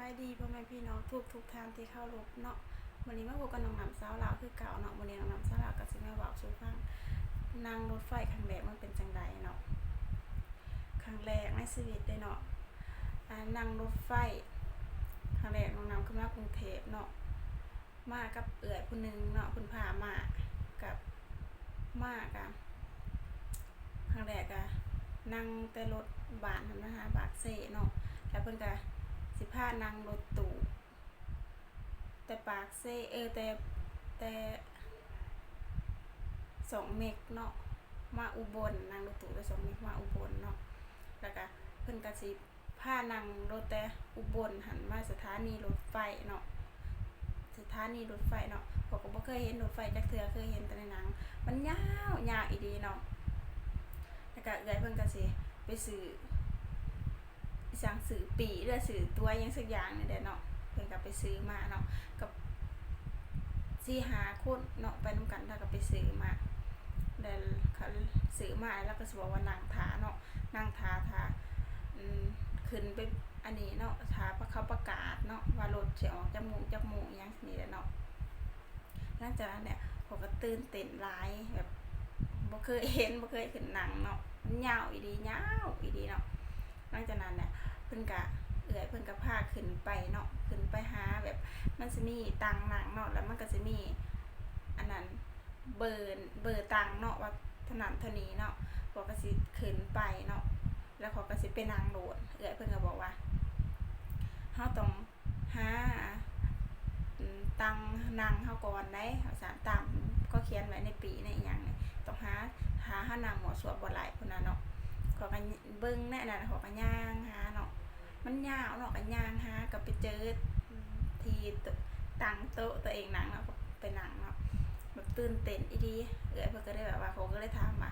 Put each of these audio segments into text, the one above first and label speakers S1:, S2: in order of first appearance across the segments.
S1: ายดีพ่อแม่พี่น้องทุกทางที่เข้ารบเนาะวันนี้มาพบกับน้องน้ำสาวลาวคือเก่าเนาะวันนี้น้องน้ำสาวลาวก็สิมาเว้าสู่ฟังนั่งรถไฟครั้งแรกมันเป็นจังไดเนาะครั้งแรกในชีวิตเลยเนาะนั่งรถไฟครั้งแรกน้องน้ำขึ้นมากรุงเทพเนาะมากับเอื้อยผู้นึงเนาะเพิ่นพามากับมากับครั้งแรกก็นั่งแต่รถบ้านนะคะบากเซ่เนาะแล้วเพิ่นก็สิพานั่งรถตู้แต่ปากเซแต่2 เมกเนาะมาอุบลนั่งรถตู้แต่2 เมกมาอุบลเนาะแล้วก็เพิ่นก็สิพานั่งรถแต่อุบลหันมาสถานีรถไฟเนาะสถานีรถไฟเนาะผมก็บ่เคยเห็นรถไฟจักเทื่อเคยเห็นแต่ในหนังมันยาวอีดีเนาะแล้วก็เอื้อยเพิ่นก็สิไปซื้อสั่งซื้อปีหรือซื้อตัวยังสักอย่างนี่แหละเนาะเพิ่นก็ไปซื้อมาเนาะกับ4-5 คนเนาะไปนำกันแล้วก็ไปซื้อมาแล้วเขาซื้อมาแล้วก็สิบอกว่านั่งท่าเนาะนั่งท่าขึ้นไปอันนี้เนาะท่าเขาประกาศเนาะว่ารถสิออกจักโมงอิหยังนี่แหละเนาะหลังจากนั้นเนี่ยผมก็ตื่นเต้นหลายแบบบ่เคยเห็นบ่เคยขึ้นหนังเนาะมันยาวอีดีเนาะหลังจากนั้นเนี่ยเพิ่นก็เอื้อยเพิ่นก็พาขึ้นไปเนาะขึ้นไปหาแบบมันสิมีตังหนังเนาะแล้วมันก็สิมีอันนั้นเบอร์ตังเนาะว่าเท่านั้นเท่านี้เนาะเขาก็สิขึ้นไปเนาะแล้วเขาก็สิไปนั่งโดดเอื้อยเพิ่นก็บอกว่าเฮาต้องหาตังนั่งเฮาก่อนได้เฮาสารตามก็เขียนไว้ในปีในอีหยังนี่ต้องหานั่งหมอสวดบ่หลายพุ่นน่ะเนาะเขาก็เบิ่งแน่นั่นเขาก็ย่างหาเนาะมันยาวเนาะก็ย่างหาก็ไปเจอที่ตั้งโต๊ะตัวเองนั่งเนาะไปนั่งเนาะแบบตื่นเต้นอีดีเอื้อยเพิ่นก็ได้แบบว่าเขาก็เลยถามว่า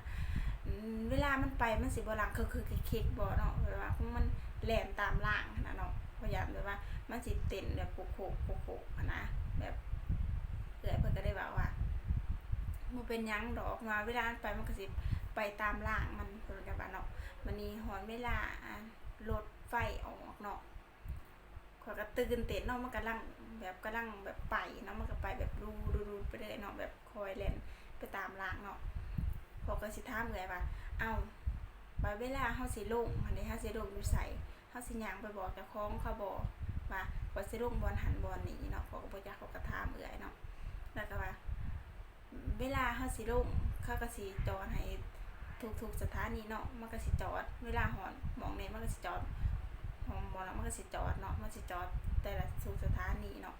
S1: เวลามันไปมันสิบ่หลังคือคลิกบ่เนาะแบบว่ามันแล่นตามล่างนะเนาะพยายามแบบว่ามันสิเต้นแบบโคกๆนะแบบเอื้อยเพิ่นก็ได้บอกว่าบ่เป็นหยังดอกว่าเวลามันไปมันก็สิไปตามล่างมันเพิ่นก็ว่าเนาะมันนี้ฮอดเวลารถไฟออกเนาะข้อยก็ตื่นเต้นเนาะมันกำลังแบบไปเนาะมันก็ไปแบบรูไปเรื่อยเนาะแบบคอยแล่นไปตามล่างเนาะพอก็สิถามเอื้อยว่าเอ้าบัดเวลาเฮาสิลงอันนี้เฮาสิลงอยู่ไสเฮาสิย่างไปบอกเจ้าของเขาบ่ว่าข้อยสิลงบ่อนหันบ่อนนี้เนาะเขาก็บ่จักเขาก็ถามเอื้อยเนาะแล้วก็ว่าเวลาเฮาสิลงเขาก็สิจอดให้ทุกสถานีเนาะมันก็สิจอดเวลาฮอดหม้องนี้มันก็สิจอดบ่แล้วมันก็สิจอดเนาะมันสิจอดแต่ละทุกสถานีเนาะ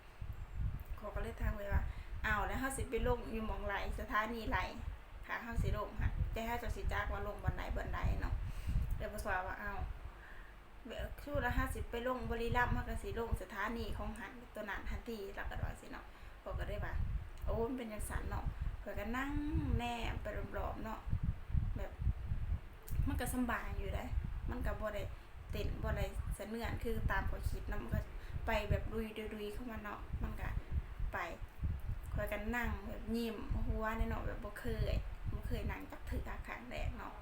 S1: เขาก็เลยถามเอื้อยว่าอ้าวแล้วเฮาสิไปลงอยู่หม้องไหนสถานีไหนค่ะเฮาสิลงค่ะแต่เฮาจะสิจักว่าลงบ่อนใดเนาะแล้วบ่ทราบว่าอ้าวคือแล้วเฮาสิไปลงบุรีรัมย์เฮาก็สิลงสถานีของหันตัวนั้นหันที่แล้วก็ว่าสิเนาะเขาก็ได้ว่าโอ้มันเป็นจังซั่นเนาะข้อยก็นั่งแนมไปรอบๆเนาะแบบมันก็สำบายอยู่ได้มันก็บ่ได้เต้นบ่ได้สะเนื่อนคือตามข้อยคิดเนาะมันก็ไปแบบลุยเข้ามาเนาะมันก็ไปข้อยก็นั่งแบบยิ้มหัวเนาะแบบบ่เคยนั่งจักเทื่อครั้งแรกเนาะ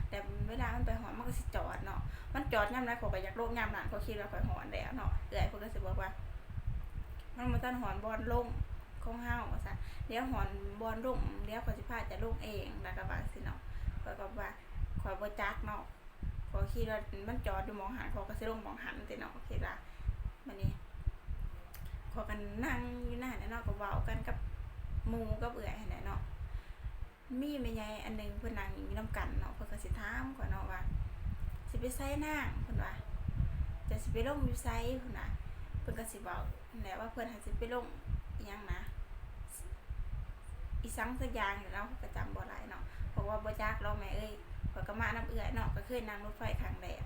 S1: แต่เวลามันไปฮอดมันก็สิจอดเนาะมันจอดยามใดข้อยก็อยากลงยามนั้นข้อยคิดว่าข้อยฮอดแล้วเนาะเอื้อยเพิ่นก็สิบอกว่ามันบ่ทันฮอดบ่อนลงของเฮาว่าซั่นเดี๋ยวฮอดบ่อนลงเดี๋ยวข้อยสิพาจะลงเองแล้วก็ว่าสิเนาะข้อยก็ว่าข้อยบ่จักเนาะข้อยคิดว่ามันจอดอยู่หม้องหันข้อยก็สิลงหม้องหันติเนาะคิดว่าบัดนี้ข้อยก็นั่งอยู่นั่นเนาะก็เว้ากันกับหมู่กับเอื้อยหั่นแหละเนาะมีแม่ใหญ่อันนึงเพิ่นนั่งอยู่นำกันเนาะเพิ่นก็สิถามข้อยเนาะว่าสิไปไสนางเพิ่นว่าจะสิไปลงอยู่ไสเพิ่นน่ะเพิ่นก็สิเว้านั่นแหละว่าเพิ่นหันสิไปลงอิหยังนะอีสังสักอย่างนี่เนาะก็จำบ่ได้เนาะเพราะว่าบ่จักเราแม่เอ้ยข้อยก็มานำเอื้อยเนาะก็เคยนั่งรถไฟครั้งแรก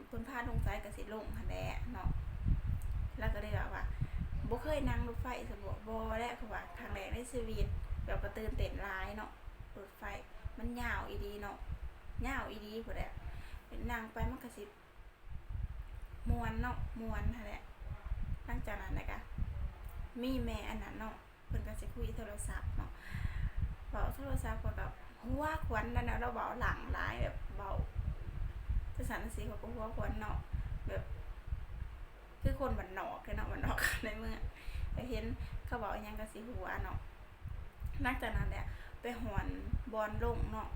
S1: เพิ่นพาลงไสก็สิลงหั่นแหละเนาะแล้วก็ได้ว่าบ่เคยนั่งรถไฟซะบ่แล้วคือว่าครั้งแรกในชีวิตแบบก็ตื่นเต้นหลายเนาะรถไฟมันยาวอีดีเนาะยาวอีดีพุ่นแหละนั่งไปมันก็สิม่วนเนาะม่วนหั่นแหละหลังจากนั้นน่ะก็มีแม่อันนั้นเนาะเพิ่นก็สิคุยโทรศัพท์เนาะเว้าโทรศัพท์ก็หัวขวัญนั่นน่ะเราเว้าหลังหลายแบบเว้าจังซั่นจังซี่เขาก็หัวขวัญเนาะแบบคือค คนบ้านนอกเนาะบ้านนอกในเมืองไปเห็นเขาบอกยังก็สิหัวเนาะหลังจากนั้นแหละไปหอนบอลลงเนาะ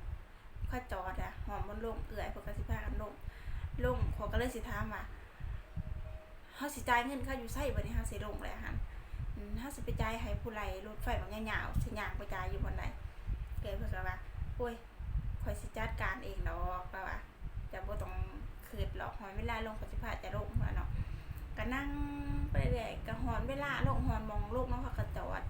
S1: เขาจอดอะหอนบอลลงเอื่อยพวกก็สิพากันลงเขาก็เลยสิถามว่าเฮาสิจ่ายเงินเขาอยู่ไสบัดนี้เฮาสิลงแล้วหั่นเฮาสิไปจ่ายให้ผู้ไรรถไฟบางยาวๆสิย่างไปจ่ายอยู่บ่ใดเพิ่นก็ว่าโอ้ยข่อยสิจัดการเองดอกว่าจะบ่ต้องคืดหรอกหอนเวลาลงก็สิพาจะลงว่าเนาะก็นั่งไปเรื่อยก็หอนเวลาลงหอนมองลูกเนาะเขาก็จอด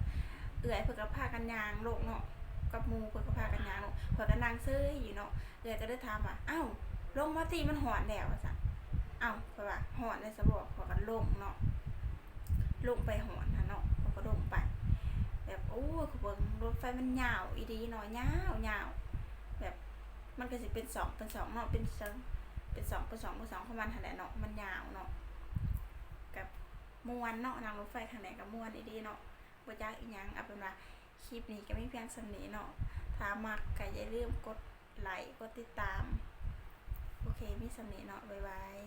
S1: เอื่อยเพิ่นก็พากันย่างลงเนาะกับหมู่เพิ่นก็พากันย่างลงเพิ่นก็นั่งซื่ออยู่เนาะเอื่อยก็ได้ถามว่าอ้าวลงมาติมันหอนแล้วว่าซั่นอ้าวเพิ่นว่าหอนได้ซะบ่เพิ่นก็ลงเนาะลงไปหอนหั่นเนาะเพิ่นก็ลงไปแบบโอ้ยเบิ่งรถไฟมันยาวอีดีเนาะยาวแบบมันก็สิเป็น2เนาะเป็น2ของมันหั่นแหละเนาะมันยาวเนาะกับม่วนเนาะนั่งรถไฟทางไหนก็ม่วนอีดีเนาะบ่จักอีหยังเอาเป็นว่าคลิปนี้ก็มีเพียงส่ำนี้เนาะถ้ามักก็อย่าลืมกดไลค์กดติดตามโอเคมีส่ำนี้เนาะบ๊ายบาย